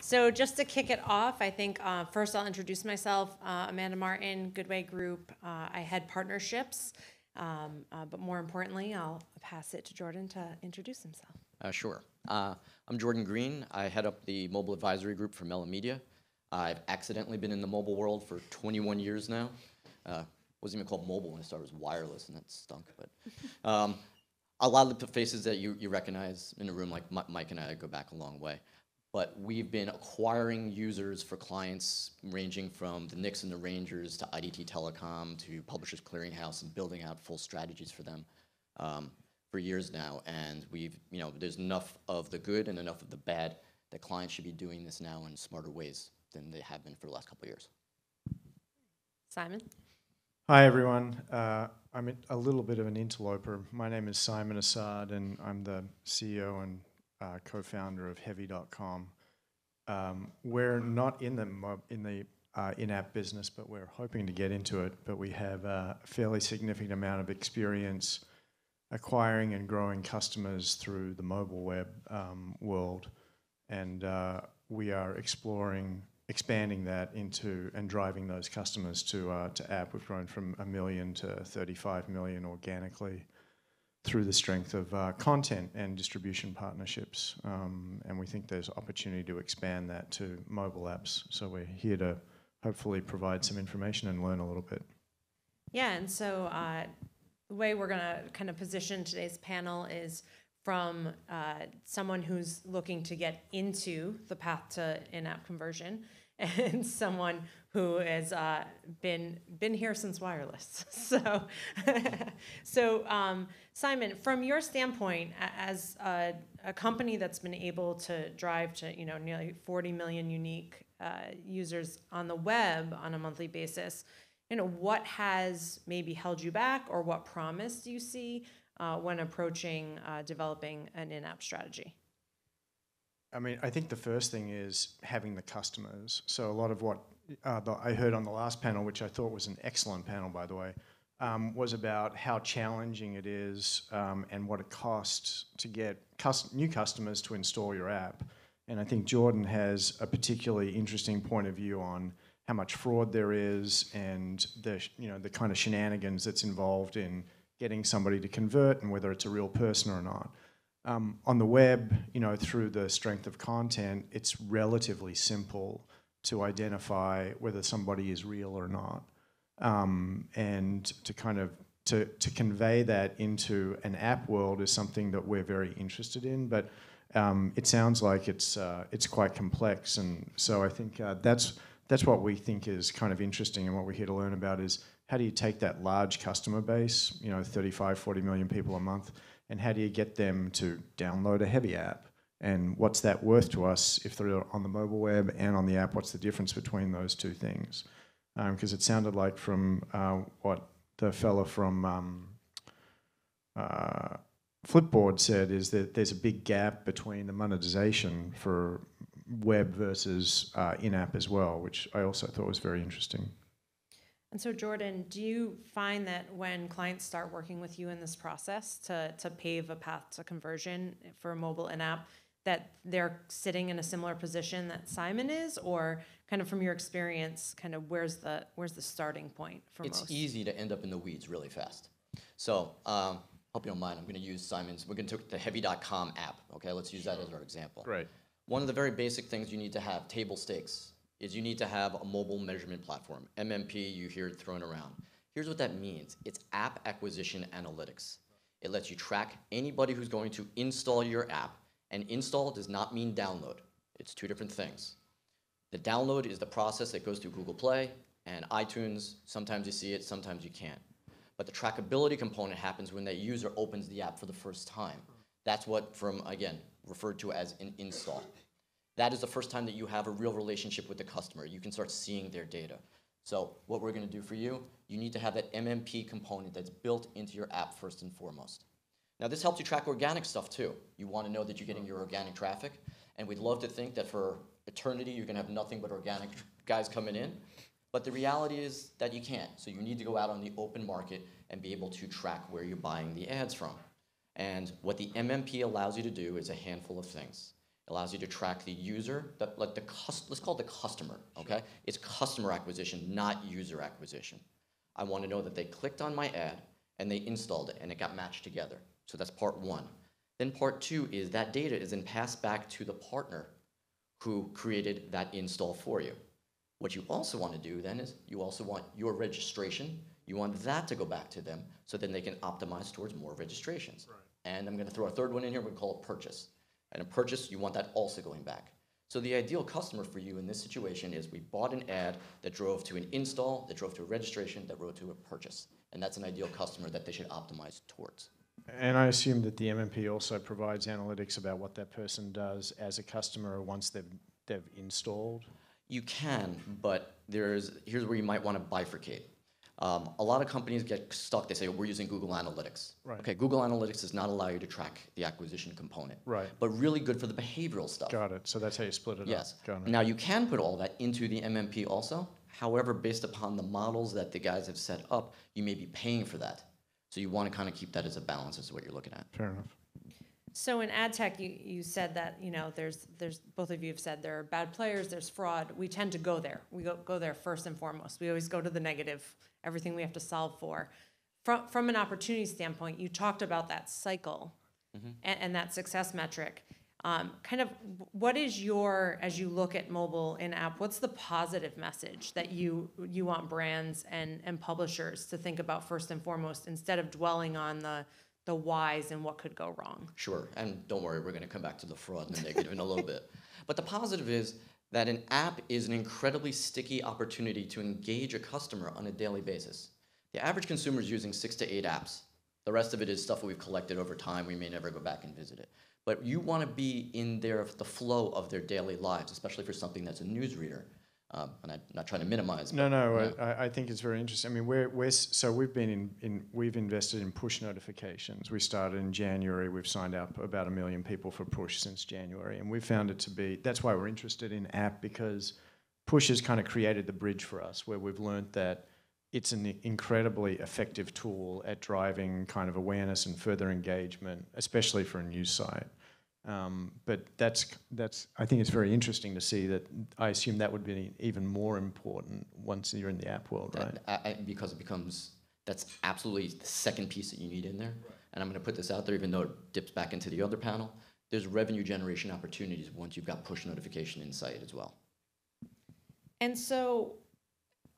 So just to kick it off, I think first I'll introduce myself. Amanda Martin, Goodway Group. I head partnerships, but more importantly, I'll pass it to Jordan to introduce himself. Sure. I'm Jordan Greene. I head up the mobile advisory group for Mella Media. I've accidentally been in the mobile world for 21 years now. Wasn't even called mobile when it started, it was wireless, and that stunk. But a lot of the faces that you recognize in a room, like Mike and I, go back a long way. But we've been acquiring users for clients ranging from the Knicks and the Rangers to IDT Telecom to Publishers Clearinghouse and building out full strategies for them for years now. And there's enough of the good and enough of the bad that clients should be doing this now in smarter ways than they have been for the last couple of years. Simon? Hi, everyone. I'm a little bit of an interloper. My name is Simon Assaad, and I'm the CEO and co-founder of Heavy.com. We're not in the in-app business, but we're hoping to get into it. But we have a fairly significant amount of experience acquiring and growing customers through the mobile web world, and we are expanding that into and driving those customers to app. We've grown from 1 million to 35 million organically through the strength of content and distribution partnerships. And we think there's opportunity to expand that to mobile apps. So we're here to hopefully provide some information and learn a little bit. Yeah, and so the way we're going to kind of position today's panel is from someone who's looking to get into the path to in-app conversion and someone who has been here since wireless. So, Simon, from your standpoint, as a company that's been able to drive to nearly 40 million unique users on the web on a monthly basis, what has maybe held you back, or what promise do you see when approaching developing an in-app strategy? I mean, I think the first thing is having the customers. So a lot of what I heard on the last panel, which I thought was an excellent panel, by the way, was about how challenging it is and what it costs to get new customers to install your app. And I think Jordan has a particularly interesting point of view on how much fraud there is and the kind of shenanigans that's involved in getting somebody to convert and whether it's a real person or not. On the web, through the strength of content, it's relatively simple to identify whether somebody is real or not. And to kind of to convey that into an app world is something that we're very interested in. But it sounds like it's quite complex, and so I think that's what we think is kind of interesting, and what we're here to learn about is how do you take that large customer base, 35, 40 million people a month, and how do you get them to download a Heavy app? And what's that worth to us if they're on the mobile web and on the app? What's the difference between those two things? Because it sounded like from what the fella from Flipboard said is that there's a big gap between the monetization for web versus in-app as well, which I also thought was very interesting. And so, Jordan, do you find that when clients start working with you in this process to pave a path to conversion for a mobile in-app, that they're sitting in a similar position that Simon is, or kind of from your experience, kind of where's the starting point for most? It's easy to end up in the weeds really fast. So, hope you don't mind, I'm going to use Simon's. We're going to take the Heavy.com app. Okay, let's use that as our example. Great. One of the very basic things you need to have, table stakes, is you need to have a mobile measurement platform. MMP, you hear it thrown around. Here's what that means. It's app acquisition analytics. It lets you track anybody who's going to install your app. And install does not mean download. It's two different things. The download is the process that goes through Google Play and iTunes. Sometimes you see it, sometimes you can't. But the trackability component happens when that user opens the app for the first time. That's what, again, referred to as an install. That is the first time that you have a real relationship with the customer. You can start seeing their data. So what we're going to do for you, you need to have that MMP component that's built into your app first and foremost. Now, this helps you track organic stuff too. You want to know that you're getting your organic traffic, and we'd love to think that for eternity you're going to have nothing but organic guys coming in. But the reality is that you can't. So you need to go out on the open market and be able to track where you're buying the ads from. And what the MMP allows you to do is a handful of things. allows you to track the user, let's call it the customer, okay? It's customer acquisition, not user acquisition. I want to know that they clicked on my ad and they installed it and it got matched together. So that's part one. Then part two is that data is then passed back to the partner who created that install for you. What you also want to do then is you also want your registration. You want that to go back to them so then they can optimize towards more registrations. Right. And I'm going to throw a third one in here. We call it purchase. And a purchase, you want that also going back. So the ideal customer for you in this situation is we bought an ad that drove to an install, that drove to a registration, that drove to a purchase. And that's an ideal customer that they should optimize towards. And I assume that the MMP also provides analytics about what that person does as a customer once they've installed? You can, but here's where you might want to bifurcate. A lot of companies get stuck. They say, we're using Google Analytics. Right. Okay, Google Analytics does not allow you to track the acquisition component. Right. But really good for the behavioral stuff. Got it. So that's how you split it yes. up. Got it. Now, you can put all that into the MMP also. However, based upon the models that the guys have set up, you may be paying for that. So you want to kind of keep that as a balance as to what you're looking at. Fair enough. So in ad tech, you said that, you know, there's both of you have said there are bad players, there's fraud. We tend to go there. We go there first and foremost. We always go to the negative, everything we have to solve for. From an opportunity standpoint, you talked about that cycle and that success metric. Kind of what is your, as you look at mobile in-app, what's the positive message that you want brands and publishers to think about first and foremost instead of dwelling on the whys and what could go wrong? Sure, and don't worry, we're going to come back to the fraud and the negative in a little bit. But the positive is that an app is an incredibly sticky opportunity to engage a customer on a daily basis. The average consumer is using 6 to 8 apps. The rest of it is stuff that we've collected over time. We may never go back and visit it. But you want to be in the flow of their daily lives, especially for something that's a newsreader. And I'm not trying to minimize. No. I think it's very interesting. I mean, so we've been we've invested in push notifications. We started in January. We've signed up about 1 million people for push since January, and we found it to be. That's why we're interested in app, because push has kind of created the bridge for us, where we've learned that it's an incredibly effective tool at driving kind of awareness and further engagement, especially for a news site. But that's. I think it's very interesting to see that. I assume that would be even more important once you're in the app world, right? Because it becomes, that's absolutely the second piece that you need in there. Right. And I'm going to put this out there, even though it dips back into the other panel. There's revenue generation opportunities once you've got push notification in sight as well. And so,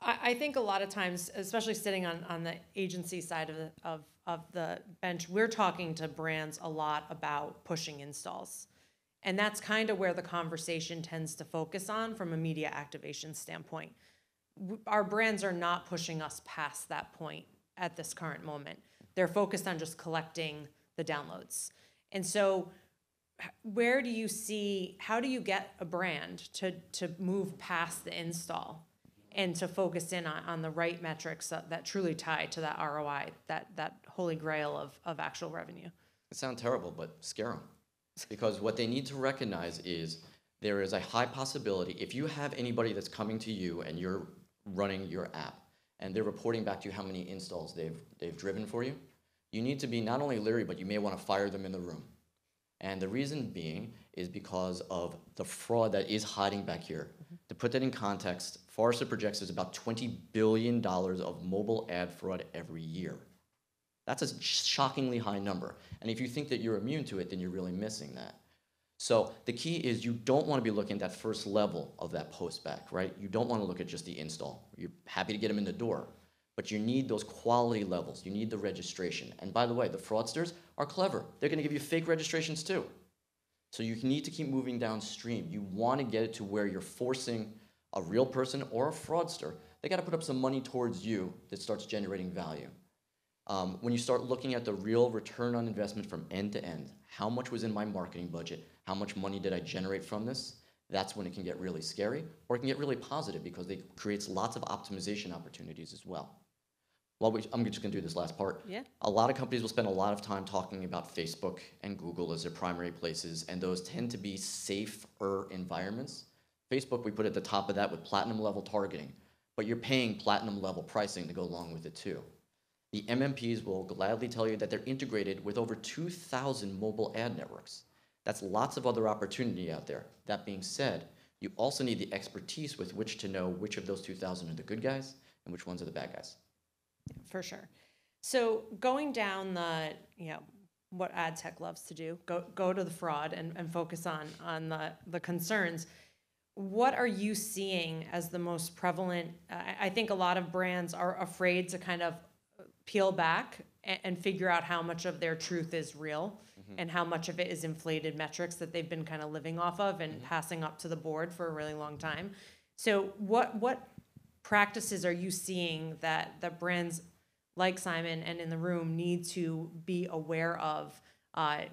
I think a lot of times, especially sitting on the agency side of the bench, we're talking to brands a lot about pushing installs. And that's kind of where the conversation tends to focus on from a media activation standpoint. Our brands are not pushing us past that point at this current moment. They're focused on just collecting the downloads. And so where do you see, how do you get a brand to move past the install and to focus in on the right metrics that truly tie to that ROI, that holy grail of actual revenue? It sounds terrible, but scare them. Because what they need to recognize is there is a high possibility, if you have anybody that's coming to you and you're running your app, and they're reporting back to you how many installs they've driven for you, you need to be not only leery, but you may want to fire them in the room. And the reason being is because of the fraud that is hiding back here. To put that in context, Forrester projects there's about $20 billion of mobile ad fraud every year. That's a shockingly high number. And if you think that you're immune to it, then you're really missing that. So the key is you don't want to be looking at that first level of that post back, right? You don't want to look at just the install. You're happy to get them in the door. But you need those quality levels. You need the registration. And by the way, the fraudsters are clever. They're going to give you fake registrations too. So you need to keep moving downstream. You want to get it to where you're forcing a real person or a fraudster. They got to put up some money towards you that starts generating value. When you start looking at the real return on investment from end to end, how much was in my marketing budget? How much money did I generate from this? That's when it can get really scary, or it can get really positive because it creates lots of optimization opportunities as well. Well, I'm just going to do this last part. Yeah. A lot of companies will spend a lot of time talking about Facebook and Google as their primary places, and those tend to be safer environments. Facebook, we put at the top of that with platinum level targeting, but you're paying platinum level pricing to go along with it too. The MMPs will gladly tell you that they're integrated with over 2,000 mobile ad networks. That's lots of other opportunity out there. That being said, you also need the expertise with which to know which of those 2,000 are the good guys and which ones are the bad guys. For sure. So going down the, what ad tech loves to do, go to the fraud and focus on the concerns. What are you seeing as the most prevalent? I think a lot of brands are afraid to kind of peel back and figure out how much of their truth is real and how much of it is inflated metrics that they've been kind of living off of and passing up to the board for a really long time. So what practices are you seeing that brands like Simon and in the room need to be aware of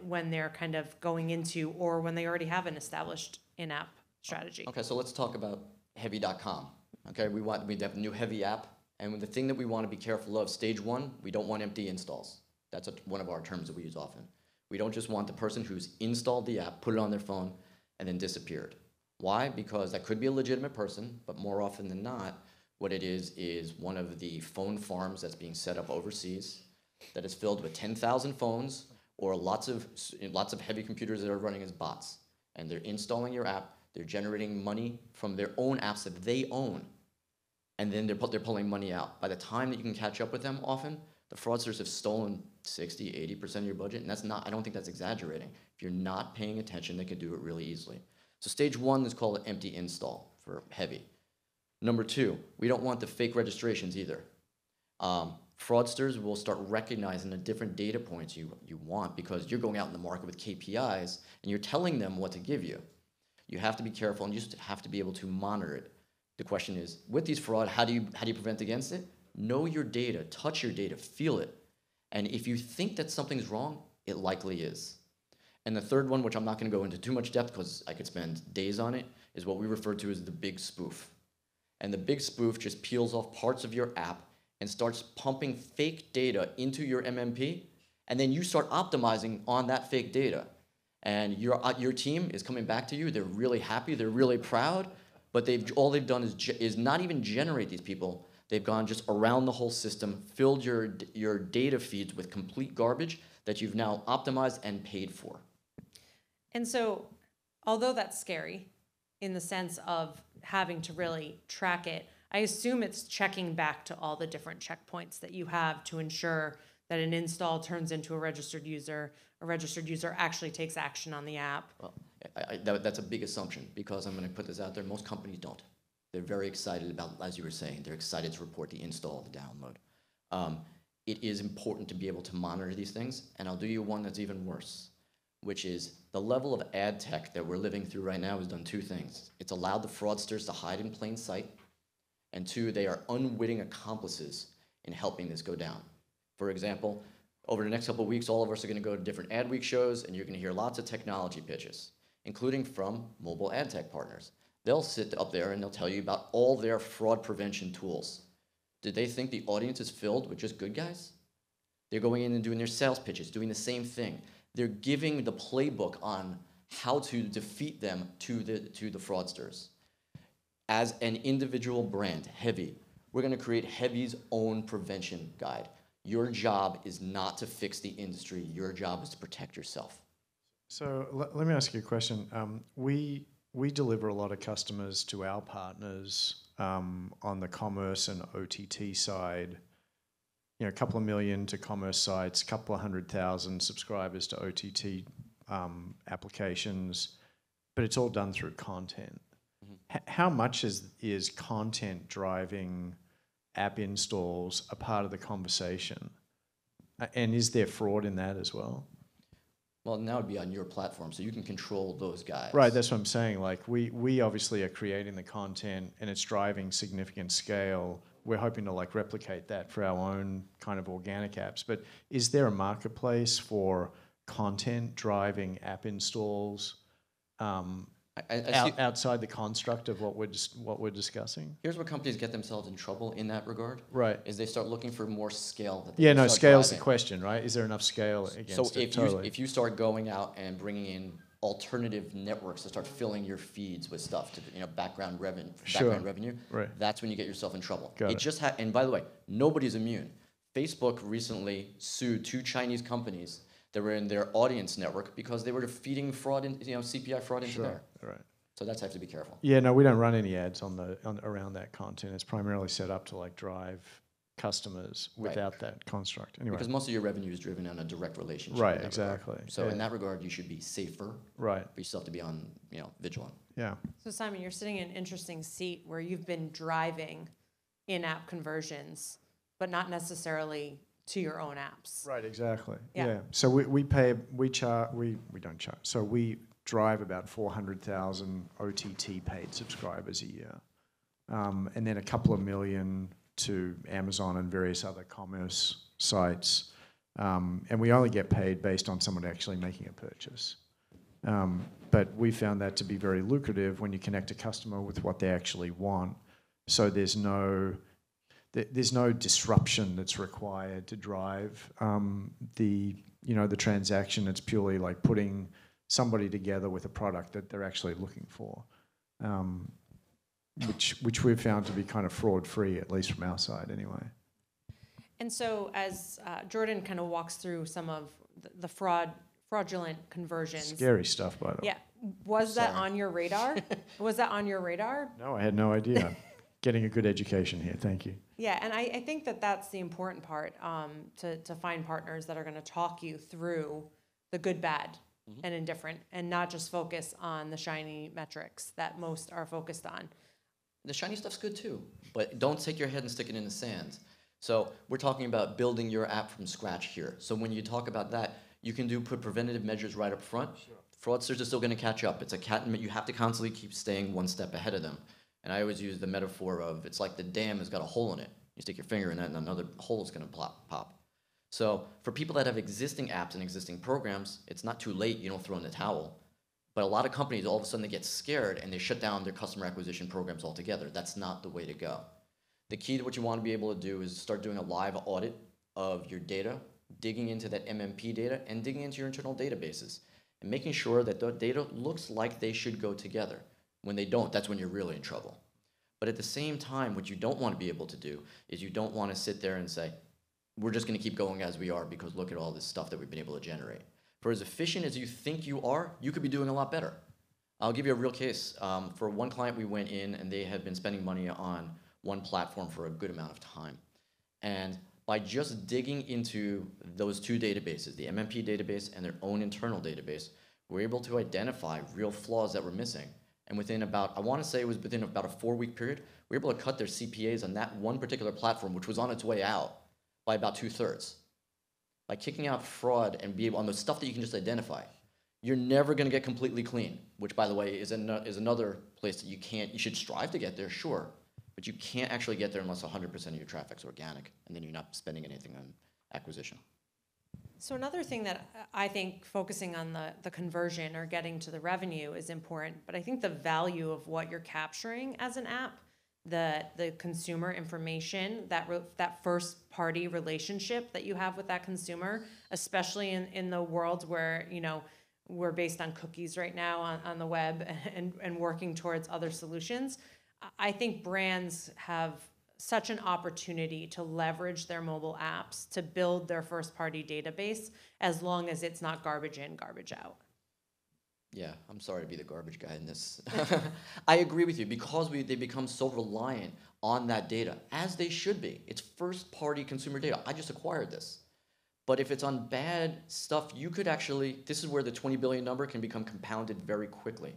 when they're kind of going into, or when they already have an established in-app strategy? Okay, so let's talk about heavy.com. Okay, we have a new heavy app, and the thing that we want to be careful of, stage one, we don't want empty installs. That's one of our terms that we use often. We don't just want the person who's installed the app, put it on their phone, and then disappeared. Why? Because that could be a legitimate person, but more often than not, what it is one of the phone farms that's being set up overseas that is filled with 10,000 phones or lots of heavy computers that are running as bots. And they're installing your app, they're generating money from their own apps that they own, and then they're pulling money out. By the time that you can catch up with them, often, the fraudsters have stolen 60, 80% of your budget, and I don't think that's exaggerating. If you're not paying attention, they can do it really easily. So stage one is called empty install for heavy. Number two, we don't want the fake registrations either. Fraudsters will start recognizing the different data points you want because you're going out in the market with KPIs and you're telling them what to give you. You have to be careful and you just have to be able to monitor it. The question is, with these fraud, how do you prevent against it? Know your data, touch your data, feel it. And if you think that something's wrong, it likely is. And the third one, which I'm not going to go into too much depth because I could spend days on it, is what we refer to as the big spoof. And the big spoof just peels off parts of your app and starts pumping fake data into your MMP, and then you start optimizing on that fake data. And your team is coming back to you. They're really happy. They're really proud. But all they've done is not even generate these people. They've gone just around the whole system, filled your data feeds with complete garbage that you've now optimized and paid for. And so, although that's scary in the sense of having to really track it, I assume it's checking back to all the different checkpoints that you have to ensure that an install turns into a registered user actually takes action on the app. Well, that's a big assumption because I'm going to put this out there. Most companies don't. They're very excited about, as you were saying, they're excited to report the install, the download. It is important to be able to monitor these things, and I'll do you one that's even worse, which is the level of ad tech that we're living through right now has done two things. It's allowed the fraudsters to hide in plain sight, and two, they are unwitting accomplices in helping this go down. For example, over the next couple of weeks, all of us are going to go to different ad week shows, and you're going to hear lots of technology pitches, including from mobile ad tech partners. They'll sit up there and they'll tell you about all their fraud prevention tools. Did they think the audience is filled with just good guys? They're going in and doing their sales pitches, doing the same thing. They're giving the playbook on how to defeat them to the fraudsters. As an individual brand, Heavy, we're going to create Heavy's own prevention guide. Your job is not to fix the industry. Your job is to protect yourself. So let me ask you a question. We deliver a lot of customers to our partners on the commerce and OTT side. You know, a couple of million to commerce sites, a couple of 100,000 subscribers to OTT applications, but it's all done through content. Mm-hmm. How much is content driving app installs a part of the conversation? And is there fraud in that as well? Well, now it'd be on your platform, so you can control those guys. Right, that's what I'm saying. Like, we obviously are creating the content, and it's driving significant scale. We're hoping to, like, replicate that for our own kind of organic apps. But is there a marketplace for content driving app installs outside the construct of what we're discussing? Here's where companies get themselves in trouble in that regard. Right. Is they start looking for more scale. Scale's the question, right? Is there enough scale against it? So if you start going out and bringing in alternative networks to start filling your feeds with stuff to background revenue, right, that's when you get yourself in trouble. Got it. And by the way, nobody's immune. Facebook recently sued 2 Chinese companies They were in their audience network because they were feeding fraud, CPI fraud into there. Right. So that's have to be careful. Yeah, no, we don't run any ads around that content. It's primarily set up to like drive customers without that construct. Anyway. Because most of your revenue is driven on a direct relationship. Right, exactly. Regard. So in that regard, you should be safer. Right. But you still have to be on, vigilant. Yeah. So Simon, you're sitting in an interesting seat where you've been driving in-app conversions, but not necessarily to your own apps. Right, exactly. Yeah. Yeah. So we don't charge. So we drive about 400,000 OTT paid subscribers a year. And then a couple of million to Amazon and various other commerce sites. And we only get paid based on someone actually making a purchase. But we found that to be very lucrative when you connect a customer with what they actually want. So there's no disruption that's required to drive the transaction. It's purely like putting somebody together with a product that they're actually looking for, which we've found to be kind of fraud-free, at least from our side anyway. And so as Jordan kind of walks through some of the fraudulent conversions. Scary stuff, by the way. Yeah. Was that on your radar? Was that on your radar? No, I had no idea. Getting a good education here. Thank you. Yeah, and I think that's the important part, to find partners that are going to talk you through the good, bad, and indifferent, and not just focus on the shiny metrics that most are focused on. The shiny stuff's good too, but don't take your head and stick it in the sand. So we're talking about building your app from scratch here. So when you talk about that, you can put preventative measures right up front. Sure. Fraudsters are still going to catch up. It's a cat and mouse. You have to constantly keep staying one step ahead of them. And I always use the metaphor of it's like the dam has got a hole in it. You stick your finger in it and another hole is going to pop. So for people that have existing apps and existing programs, it's not too late. You don't throw in the towel. But a lot of companies, all of a sudden, they get scared and they shut down their customer acquisition programs altogether. That's not the way to go. The key to what you want to be able to do is start doing a live audit of your data, digging into that MMP data, and digging into your internal databases, and making sure that the data looks like they should go together. When they don't, that's when you're really in trouble. But at the same time, what you don't want to be able to do is you don't want to sit there and say, we're just going to keep going as we are because look at all this stuff that we've been able to generate. For as efficient as you think you are, you could be doing a lot better. I'll give you a real case. For one client, we went in and they had been spending money on one platform for a good amount of time. And by just digging into those two databases, the MMP database and their own internal database, we're able to identify real flaws that were missing. And within about, I want to say it was within about a 4-week period, we were able to cut their CPAs on that one particular platform, which was on its way out, by about 2/3. By kicking out fraud and be able on the stuff that you can just identify, you're never going to get completely clean. Which, by the way, is another place that you should strive to get there, sure, but you can't actually get there unless 100% of your traffic's organic, and then you're not spending anything on acquisition. So another thing that I think focusing on the conversion or getting to the revenue is important, but I think the value of what you're capturing as an app, the consumer information, that first party relationship that you have with that consumer, especially in the world where, we're based on cookies right now on the web and working towards other solutions. I think brands have such an opportunity to leverage their mobile apps to build their first-party database as long as it's not garbage in, garbage out. Yeah, I'm sorry to be the garbage guy in this. I agree with you because they become so reliant on that data, as they should be. It's first-party consumer data. I just acquired this. But if it's on bad stuff, you could actually, this is where the 20 billion number can become compounded very quickly.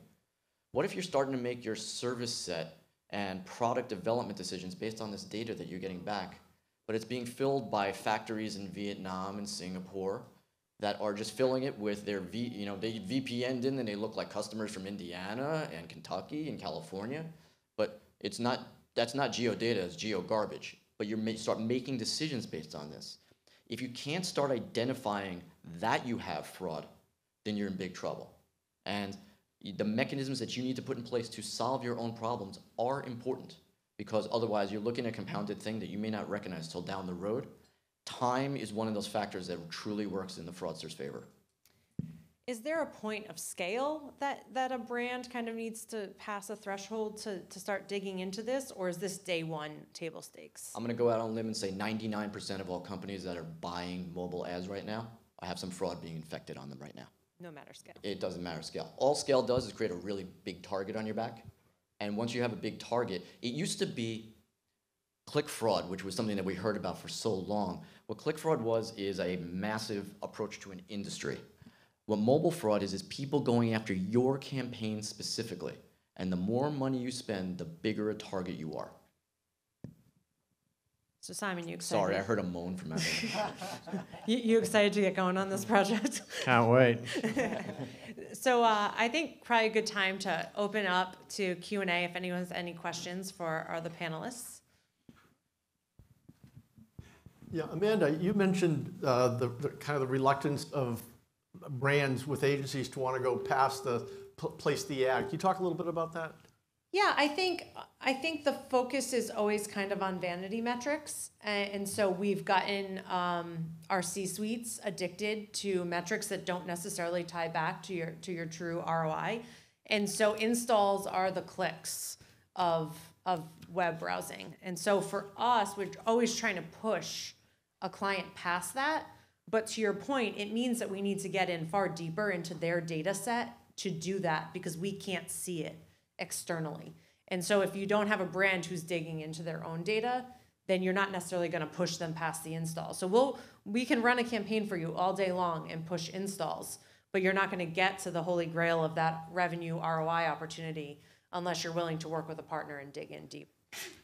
What if you're starting to make your service set and product development decisions based on this data that you're getting back, but it's being filled by factories in Vietnam and Singapore that are just filling it with their they VPN'd in and they look like customers from Indiana and Kentucky and California, but that's not geodata, it's geo-garbage. But you start making decisions based on this. If you can't start identifying that you have fraud, then you're in big trouble. And the mechanisms that you need to put in place to solve your own problems are important because otherwise you're looking at a compounded thing that you may not recognize till down the road. Time is one of those factors that truly works in the fraudster's favor. Is there a point of scale that a brand kind of needs to pass a threshold to start digging into this, or is this day one table stakes? I'm going to go out on a limb and say 99% of all companies that are buying mobile ads right now I have some fraud being infected on them right now. No matter scale. It doesn't matter scale. All scale does is create a really big target on your back. And once you have a big target, it used to be click fraud, which was something that we heard about for so long. What click fraud is a massive approach to an industry. What mobile fraud is people going after your campaign specifically. And the more money you spend, the bigger a target you are. So Simon, you excited? Sorry, I heard a moan from everyone. You excited to get going on this project? Can't wait. So I think probably a good time to open up to Q&A if anyone has any questions for our other panelists. Yeah, Amanda, you mentioned the kind of the reluctance of brands with agencies to want to go past the place the ad. Can you talk a little bit about that? Yeah, I think the focus is always kind of on vanity metrics, and so we've gotten our C-suites addicted to metrics that don't necessarily tie back to your true ROI, and so installs are the clicks of web browsing, and so for us, we're always trying to push a client past that. But to your point, it means that we need to get in far deeper into their data set to do that because we can't see it externally. And so if you don't have a brand who's digging into their own data, then you're not necessarily going to push them past the install. So we can run a campaign for you all day long and push installs, but you're not going to get to the holy grail of that revenue ROI opportunity unless you're willing to work with a partner and dig in deep.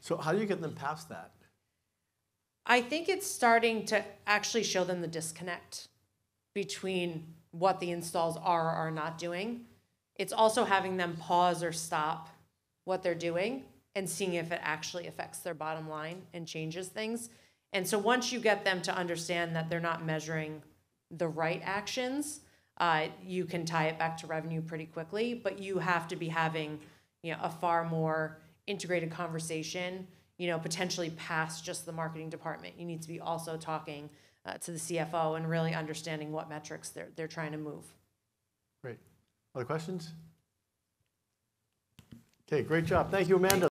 So how do you get them past that? I think it's starting to actually show them the disconnect between what the installs are or are not doing. It's also having them pause or stop what they're doing and seeing if it actually affects their bottom line and changes things. And so once you get them to understand that they're not measuring the right actions, you can tie it back to revenue pretty quickly, but you have to be having, a far more integrated conversation, potentially past just the marketing department. You need to be also talking to the CFO and really understanding what metrics they're trying to move. Great. Other questions? Okay, great job. Thank you, Amanda.